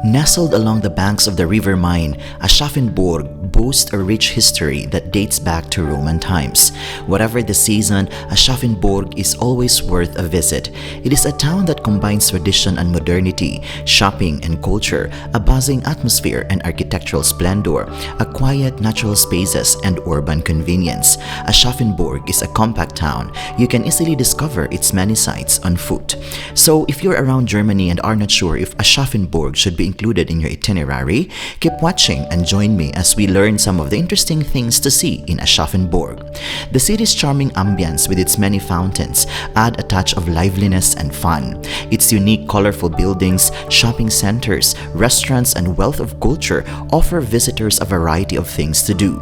Nestled along the banks of the River Main, Aschaffenburg boasts a rich history that dates back to Roman times. Whatever the season, Aschaffenburg is always worth a visit. It is a town that combines tradition and modernity, shopping and culture, a buzzing atmosphere and architectural splendor, a quiet natural spaces and urban convenience. Aschaffenburg is a compact town. You can easily discover its many sites on foot. So if you're around Germany and are not sure if Aschaffenburg should be included in your itinerary, keep watching and join me as we learn some of the interesting things to see in Aschaffenburg. The city's charming ambience with its many fountains add a touch of liveliness and fun. Its unique, colorful buildings, shopping centers, restaurants, and wealth of culture offer visitors a variety of things to do.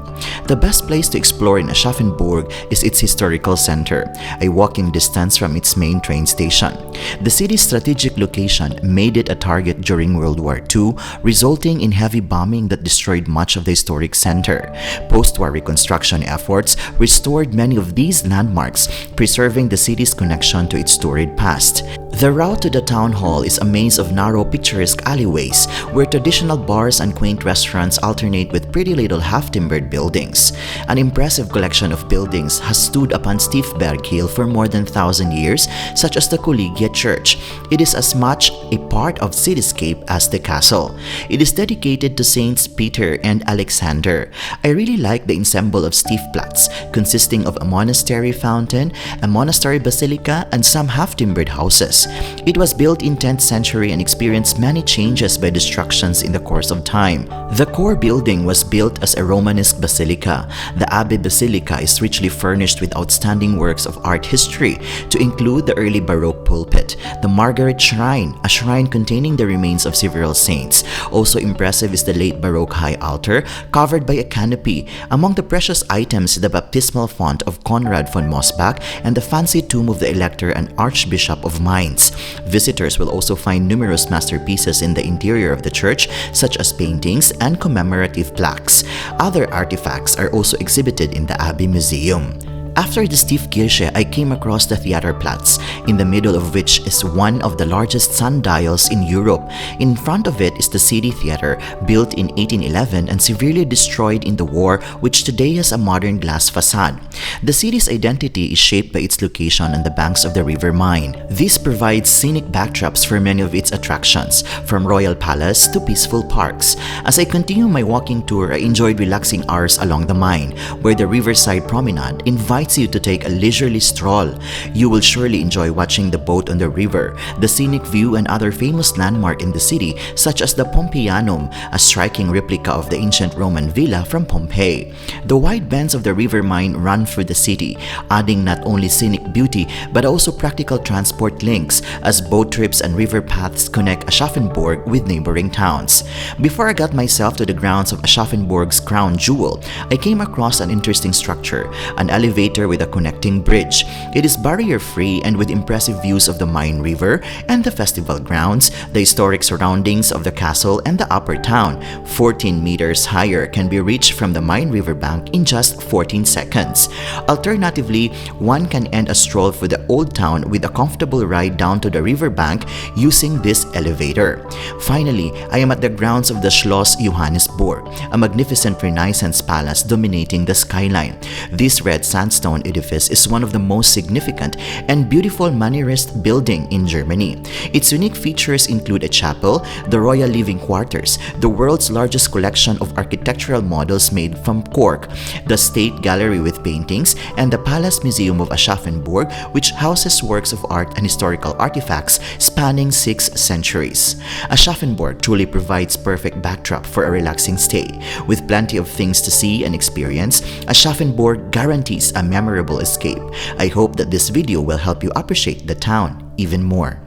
The best place to explore in Aschaffenburg is its historical center, a walking distance from its main train station. The city's strategic location made it a target during World War II, resulting in heavy bombing that destroyed much of the historic center. Post-war reconstruction efforts restored many of these landmarks, preserving the city's connection to its storied past. The route to the town hall is a maze of narrow, picturesque alleyways where traditional bars and quaint restaurants alternate with pretty little half-timbered buildings. An impressive collection of buildings has stood upon Stiefberg Hill for more than 1,000 years, such as the Collegiate Church. It is as much a part of cityscape as the castle. It is dedicated to Saints Peter and Alexander. I really like the ensemble of Stiefplatz, consisting of a monastery fountain, a monastery basilica, and some half-timbered houses. It was built in 10th century and experienced many changes by destructions in the course of time. The core building was built as a Romanesque basilica. The Abbey Basilica is richly furnished with outstanding works of art history, to include the early Baroque pulpit, the Margaret Shrine, a shrine containing the remains of several saints. Also impressive is the late Baroque high altar, covered by a canopy. Among the precious items, the baptismal font of Conrad von Mosbach and the fancy tomb of the Elector and Archbishop of Mainz. Visitors will also find numerous masterpieces in the interior of the church, such as paintings and commemorative plaques. Other artifacts are also exhibited in the Abbey Museum. After the Stiefkirche, I came across the Theaterplatz, in the middle of which is one of the largest sundials in Europe. In front of it is the City Theater, built in 1811 and severely destroyed in the war, which today has a modern glass facade. The city's identity is shaped by its location on the banks of the River Main. This provides scenic backdrops for many of its attractions, from Royal Palace to peaceful parks. As I continue my walking tour, I enjoyed relaxing hours along the Main, where the Riverside Promenade invites you to take a leisurely stroll. You will surely enjoy watching the boat on the river, the scenic view, and other famous landmarks in the city, such as the Pompeianum, a striking replica of the ancient Roman villa from Pompeii. The wide bends of the River Main run through the city, adding not only scenic beauty but also practical transport links, as boat trips and river paths connect Aschaffenburg with neighboring towns. Before I got myself to the grounds of Aschaffenburg's crown jewel, I came across an interesting structure, an elevator with a connecting bridge. It is barrier-free and with impressive views of the Main River and the festival grounds, the historic surroundings of the castle, and the upper town. 14 meters higher can be reached from the Main River bank in just 14 seconds. Alternatively, one can end a stroll for the old town with a comfortable ride down to the river bank using this elevator. Finally, I am at the grounds of the Schloss Johannisburg, a magnificent Renaissance palace dominating the skyline. This red sandstone edifice is one of the most significant and beautiful Mannerist building in Germany. Its unique features include a chapel, the royal living quarters, the world's largest collection of architectural models made from cork, the State Gallery with paintings, and the Palace Museum of Aschaffenburg, which houses works of art and historical artifacts spanning 6 centuries. Aschaffenburg truly provides perfect backdrop for a relaxing stay. With plenty of things to see and experience, Aschaffenburg guarantees a memorable escape. I hope that this video will help you appreciate the town even more.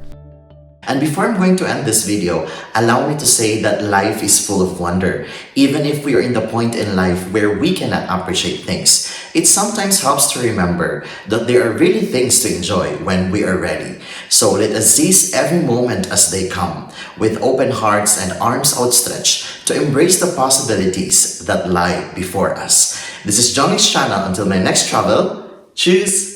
And before I'm going to end this video, allow me to say that life is full of wonder. Even if we are in the point in life where we cannot appreciate things, it sometimes helps to remember that there are really things to enjoy when we are ready. So let us seize every moment as they come, with open hearts and arms outstretched to embrace the possibilities that lie before us. This is Jhongix channel. Until my next travel, cheers!